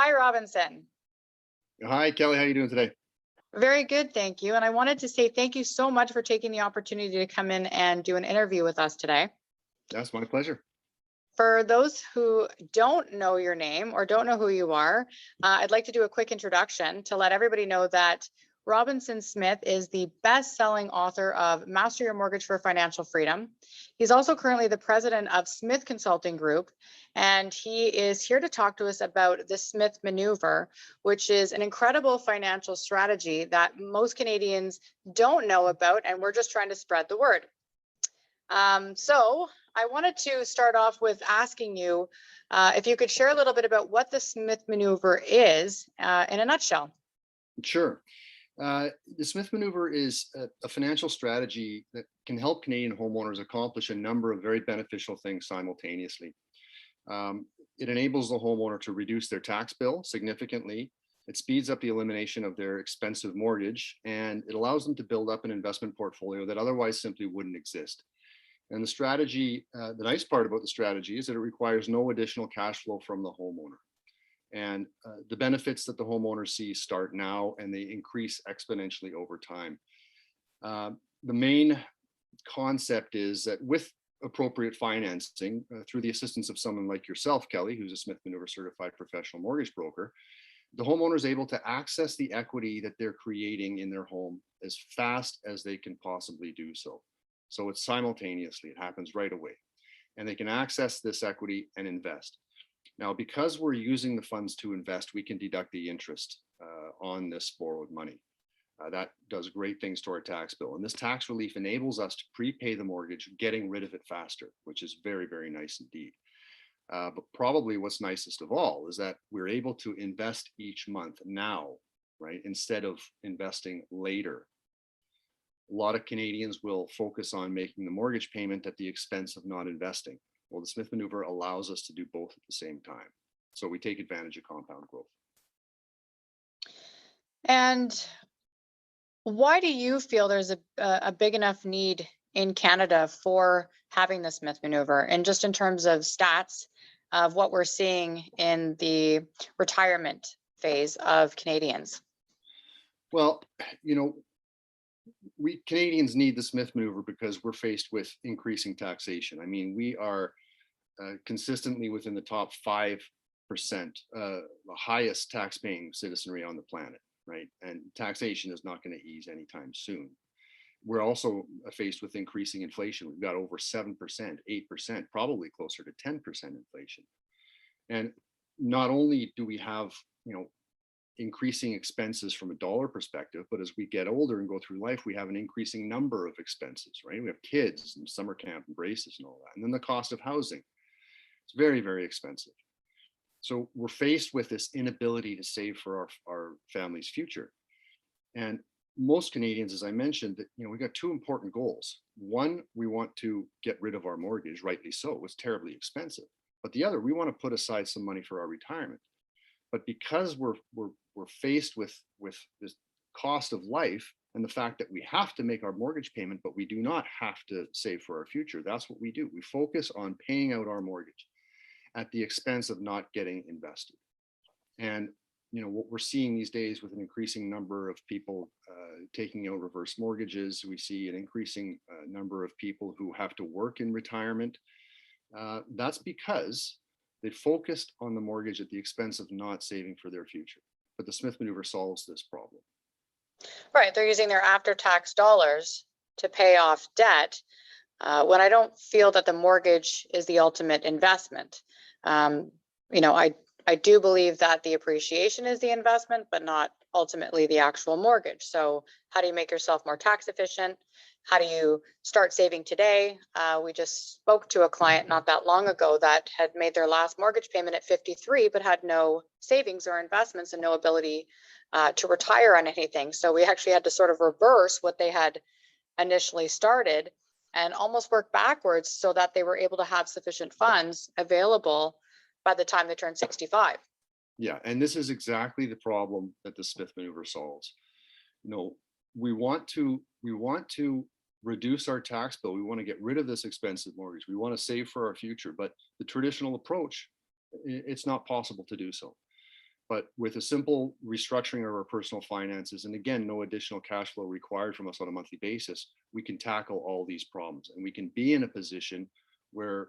Hi, Robinson. Hi, Kelly. How are you doing today? Very good, thank you. And I wanted to say thank you so much for taking the opportunity to come in and do an interview with us today. That's my pleasure. For those who don't know your name or don't know who you are, I'd like to do a quick introduction to let everybody know that Robinson Smith is the best-selling author of Master Your Mortgage for Financial Freedom. He's also currently the president of Smith Consulting Group, and he is here to talk to us about the Smith Manoeuvre, which is an incredible financial strategy that most Canadians don't know about, and we're just trying to spread the word. So I wanted to start off with asking you if you could share a little bit about what the Smith Manoeuvre is in a nutshell. Sure. The Smith Manoeuvre is a financial strategy that can help Canadian homeowners accomplish a number of very beneficial things simultaneously. It enables the homeowner to reduce their tax bill significantly. It speeds up the elimination of their expensive mortgage, and it allows them to build up an investment portfolio that otherwise simply wouldn't exist. And the strategy, the nice part about the strategy is that it requires no additional cash flow from the homeowner. And the benefits that the homeowners see start now and they increase exponentially over time. The main concept is that with appropriate financing, through the assistance of someone like yourself, Kelly, who's a Smith Manoeuvre certified professional mortgage broker, the homeowner is able to access the equity that they're creating in their home as fast as they can possibly do so. So it's simultaneously, it happens right away. And they can access this equity and invest. Now, because we're using the funds to invest, we can deduct the interest on this borrowed money. That does great things to our tax bill. And this tax relief enables us to prepay the mortgage, getting rid of it faster, which is very, very nice indeed. But probably what's nicest of all is that we're able to invest each month now, right, instead of investing later. A lot of Canadians will focus on making the mortgage payment at the expense of not investing. Well, the Smith Manoeuvre allows us to do both at the same time. So we take advantage of compound growth. And why do you feel there's a big enough need in Canada for having the Smith Manoeuvre? And just in terms of stats of what we're seeing in the retirement phase of Canadians? Well, you know, we Canadians need the Smith Manoeuvre because we're faced with increasing taxation. I mean, we are consistently within the top 5%, the highest tax-paying citizenry on the planet, right? And taxation is not going to ease anytime soon. We're also faced with increasing inflation. We've got over 7%, 8%, probably closer to 10% inflation. And not only do we have, increasing expenses from a dollar perspective, but as we get older and go through life, we have an increasing number of expenses, right? We have kids and summer camp and braces and all that. And then the cost of housing. It's very, very expensive. So we're faced with this inability to save for our family's future. And most Canadians, as I mentioned, that we've got two important goals. One, we want to get rid of our mortgage, rightly so. It's terribly expensive. But the other, we want to put aside some money for our retirement. But because we're faced with this cost of life and the fact that we have to make our mortgage payment, but we do not have to save for our future, that's what we do. We focus on paying out our mortgage at the expense of not getting invested. And what we're seeing these days with an increasing number of people taking out reverse mortgages, we see an increasing number of people who have to work in retirement. That's because they focused on the mortgage at the expense of not saving for their future. But the Smith Manoeuvre solves this problem. Right. They're using their after-tax dollars to pay off debt when I don't feel that the mortgage is the ultimate investment. I do believe that the appreciation is the investment, but not ultimately the actual mortgage. So how do you make yourself more tax efficient? How do you start saving today? We just spoke to a client not that long ago that had made their last mortgage payment at 53, but had no savings or investments and no ability to retire on anything. So we actually had to sort of reverse what they had initially started and almost work backwards so that they were able to have sufficient funds available by the time they turned 65. Yeah, and this is exactly the problem that the Smith Manoeuvre solves. We want to reduce our tax bill. We want to get rid of this expensive mortgage. We want to save for our future, but the traditional approach, it's not possible to do so. But with a simple restructuring of our personal finances, and again, no additional cash flow required from us on a monthly basis, we can tackle all these problems, and we can be in a position where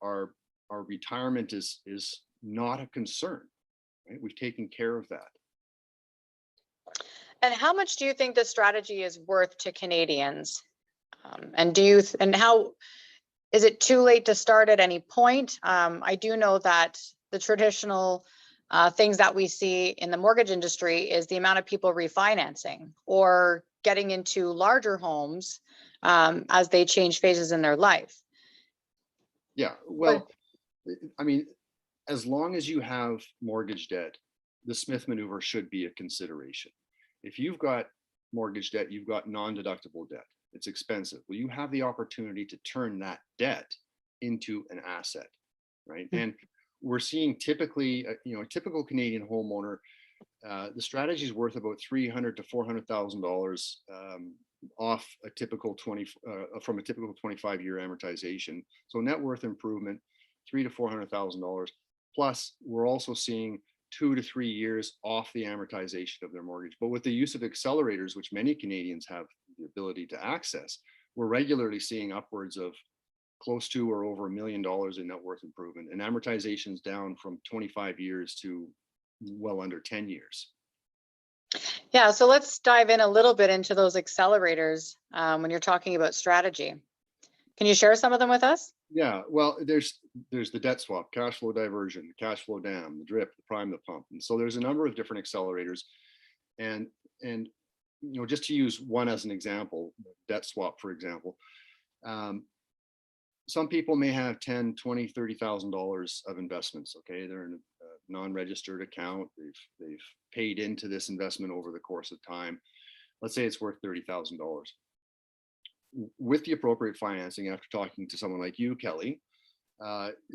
our retirement is not a concern. Right? We've taken care of that. And how much do you think this strategy is worth to Canadians? And how is it too late to start at any point? I do know that the traditional things that we see in the mortgage industry is the amount of people refinancing or getting into larger homes as they change phases in their life. Yeah, well, I mean, as long as you have mortgage debt, the Smith maneuver should be a consideration. If you've got mortgage debt, you've got non-deductible debt. It's expensive. Well, you have the opportunity to turn that debt into an asset, right? Mm-hmm. And we're seeing typically, a typical Canadian homeowner, the strategy is worth about $300,000 to $400,000 off a typical from a typical 25-year amortization. So net worth improvement, $300,000 to $400,000. Plus, we're also seeing 2 to 3 years off the amortization of their mortgage. But with the use of accelerators, which many Canadians have the ability to access, we're regularly seeing upwards of close to or over $1 million in net worth improvement, and amortizations down from 25 years to well under 10 years. Yeah, so let's dive in a little bit into those accelerators when you're talking about strategy. Can you share some of them with us? Yeah, well, there's the debt swap, cash flow diversion, the cash flow dam, the drip, the prime, the pump. And so there's a number of different accelerators. And just to use one as an example, debt swap, for example, some people may have $10,000, $20,000, $30,000 of investments. Okay, they're in a non-registered account. They've paid into this investment over the course of time. Let's say it's worth $30,000. With the appropriate financing, after talking to someone like you, Kelly,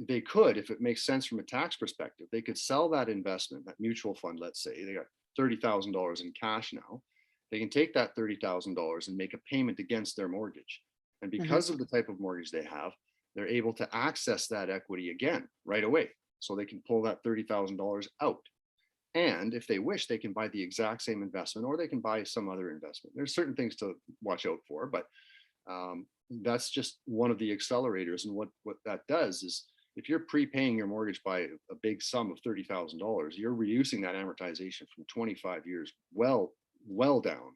they could, if it makes sense from a tax perspective, they could sell that investment, that mutual fund. Let's say they got $30,000 in cash now. They can take that $30,000 and make a payment against their mortgage. And because of the type of mortgage they have, they're able to access that equity again right away. So they can pull that $30,000 out. And if they wish, they can buy the exact same investment, or they can buy some other investment. There's certain things to watch out for, but that's just one of the accelerators. And what that does is, if you're prepaying your mortgage by a big sum of $30,000, you're reducing that amortization from 25 years well down,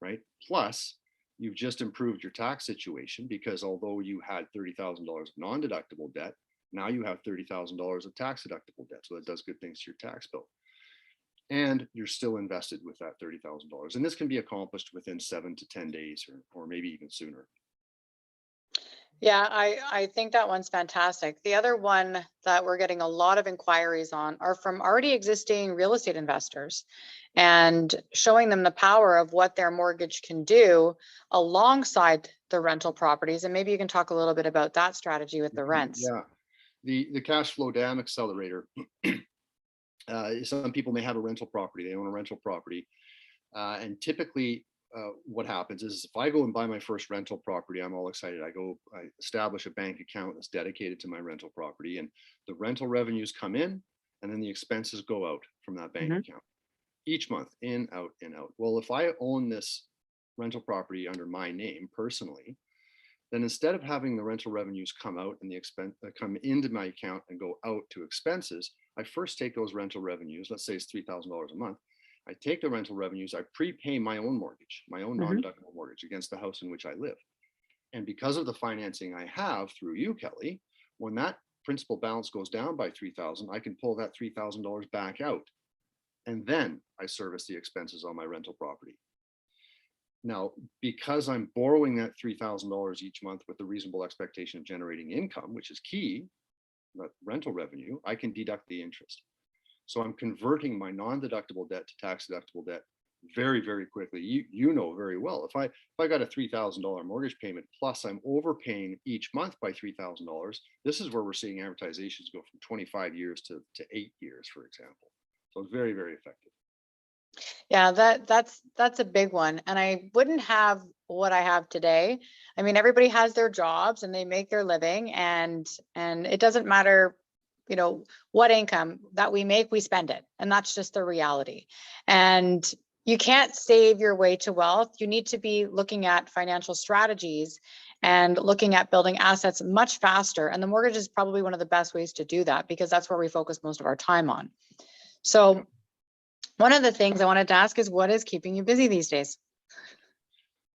right? Plus, you've just improved your tax situation, because although you had $30,000 of non-deductible debt, now you have $30,000 of tax-deductible debt. So that does good things to your tax bill. And you're still invested with that $30,000. And this can be accomplished within 7 to 10 days or maybe even sooner. Yeah, I think that one's fantastic. The other one that we're getting a lot of inquiries on are from already existing real estate investors, and showing them the power of what their mortgage can do alongside the rental properties. And maybe you can talk a little bit about that strategy with the rents. Yeah, the cash flow dam accelerator. Some people may have a rental property, they own a rental property. And typically what happens is, if I go and buy my first rental property, I'm all excited. I establish a bank account that's dedicated to my rental property, and the rental revenues come in, and then the expenses go out from that bank account each month, in, out, in, out. Well, if I own this rental property under my name personally, then instead of having the rental revenues come out and the expense come into my account and go out to expenses, I first take those rental revenues. Let's say it's $3,000 a month. I take the rental revenues, I prepay my own mortgage, my own non-deductible mortgage against the house in which I live. And because of the financing I have through you, Kelly, when that principal balance goes down by $3,000, I can pull that $3,000 back out. And then I service the expenses on my rental property. Now, because I'm borrowing that $3,000 each month with the reasonable expectation of generating income, which is key, that rental revenue, I can deduct the interest. So I'm converting my non-deductible debt to tax-deductible debt very, very quickly. You know very well, if I got a $3,000 mortgage payment, plus I'm overpaying each month by $3,000, this is where we're seeing amortizations go from 25 years to 8 years, for example. So it's very, very effective. Yeah, that's a big one. And I wouldn't have what I have today. I mean, everybody has their jobs and they make their living, and it doesn't matter what income that we make, we spend it. And that's just the reality. And you can't save your way to wealth. You need to be looking at financial strategies and looking at building assets much faster. And the mortgage is probably one of the best ways to do that, because that's where we focus most of our time on. So one of the things I wanted to ask is, what is keeping you busy these days?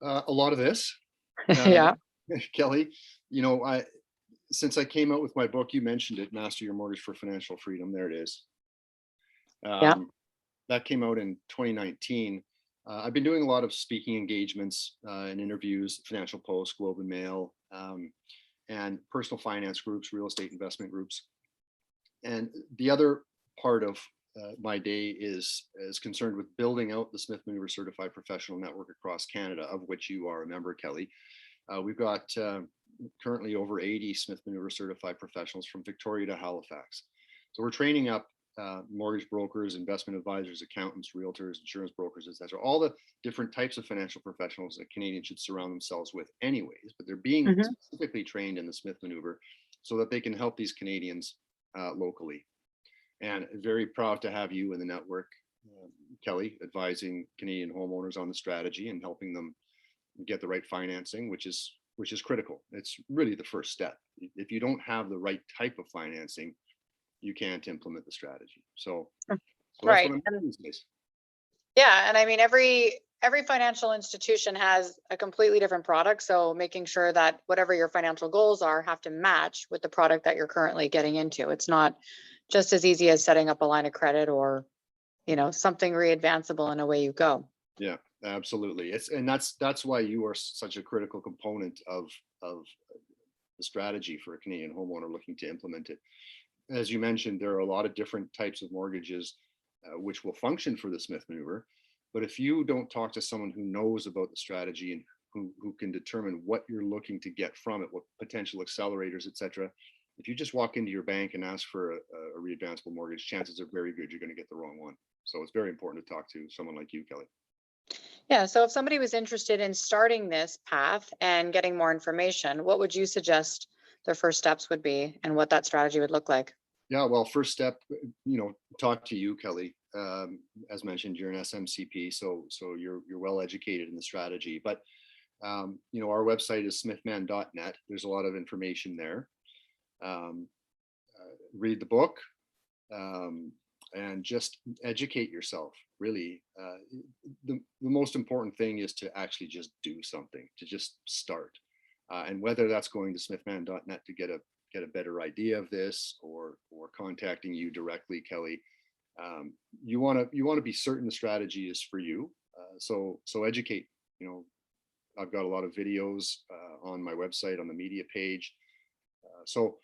A lot of this, Yeah. Kelly, since I came out with my book, you mentioned it, Master Your Mortgage for Financial Freedom. There it is. Yeah. That came out in 2019. I've been doing a lot of speaking engagements and interviews, Financial Post, Globe and Mail, and personal finance groups, real estate investment groups. And the other part of my day is concerned with building out the Smith Manoeuvre Certified Professional Network across Canada, of which you are a member, Kelly. We've got currently over 80 Smith Manoeuvre Certified Professionals from Victoria to Halifax. So we're training up mortgage brokers, investment advisors, accountants, realtors, insurance brokers, etc. All the different types of financial professionals that Canadians should surround themselves with anyways, but they're being specifically trained in the Smith Maneuver so that they can help these Canadians locally. And very proud to have you in the network, Kelly, advising Canadian homeowners on the strategy and helping them get the right financing, which is critical. It's really the first step. If you don't have the right type of financing, you can't implement the strategy. So that's right. what I'm doing these days. Yeah, and I mean, every financial institution has a completely different product. So making sure that whatever your financial goals are have to match with the product that you're currently getting into. It's not just as easy as setting up a line of credit or, something readvanceable and away you go. Yeah, absolutely. That's why you are such a critical component of the strategy for a Canadian homeowner looking to implement it. As you mentioned, there are a lot of different types of mortgages which will function for the Smith Maneuver. But if you don't talk to someone who knows about the strategy and who can determine what you're looking to get from it, what potential accelerators, etc., if you just walk into your bank and ask for a readvanceable mortgage, chances are very good you're going to get the wrong one. So it's very important to talk to someone like you, Kelly. Yeah. So if somebody was interested in starting this path and getting more information, what would you suggest their first steps would be and what that strategy would look like? Yeah, well, first step, talk to you, Kelly. As mentioned, you're an SMCP, so you're well educated in the strategy. But our website is smithman.net. There's a lot of information there. Read the book and just educate yourself. Really, the most important thing is to actually just do something, to just start. And whether that's going to smithman.net to get a better idea of this, or contacting you directly, Kelly, you want to be certain the strategy is for you. So educate. I've got a lot of videos on my website on the media page. So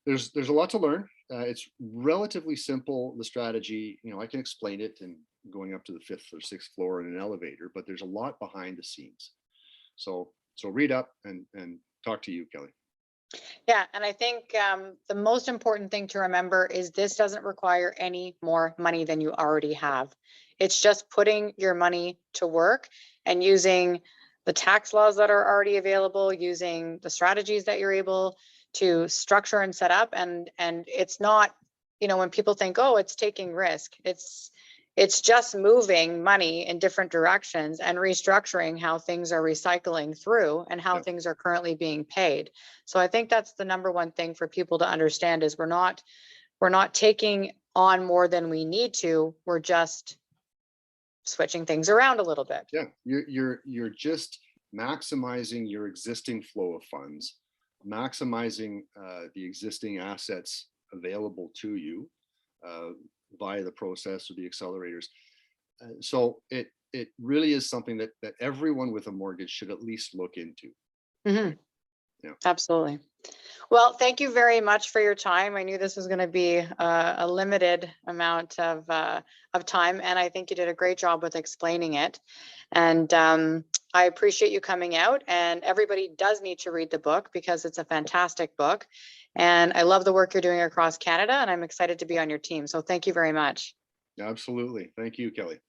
there's a lot to learn. It's relatively simple, the strategy. I can explain it and going up to the 5th or 6th floor in an elevator, but there's a lot behind the scenes. So read up and talk to you, Kelly. Yeah, and I think the most important thing to remember is this doesn't require any more money than you already have. It's just putting your money to work and using the tax laws that are already available, using the strategies that you're able to structure and set up. And it's not, when people think, oh, it's taking risk, it's just moving money in different directions and restructuring how things are recycling through and how things are currently being paid. So I think that's the number one thing for people to understand is we're not taking on more than we need to. We're just switching things around a little bit. Yeah, you're just maximizing your existing flow of funds, maximizing the existing assets available to you via the process or the accelerators. So it really is something that everyone with a mortgage should at least look into. Mm-hmm. Yeah. Absolutely. Well, thank you very much for your time. I knew this was going to be a limited amount of time, and I think you did a great job with explaining it. And I appreciate you coming out, and everybody does need to read the book because it's a fantastic book. And I love the work you're doing across Canada, and I'm excited to be on your team. So thank you very much. Absolutely. Thank you, Kelly.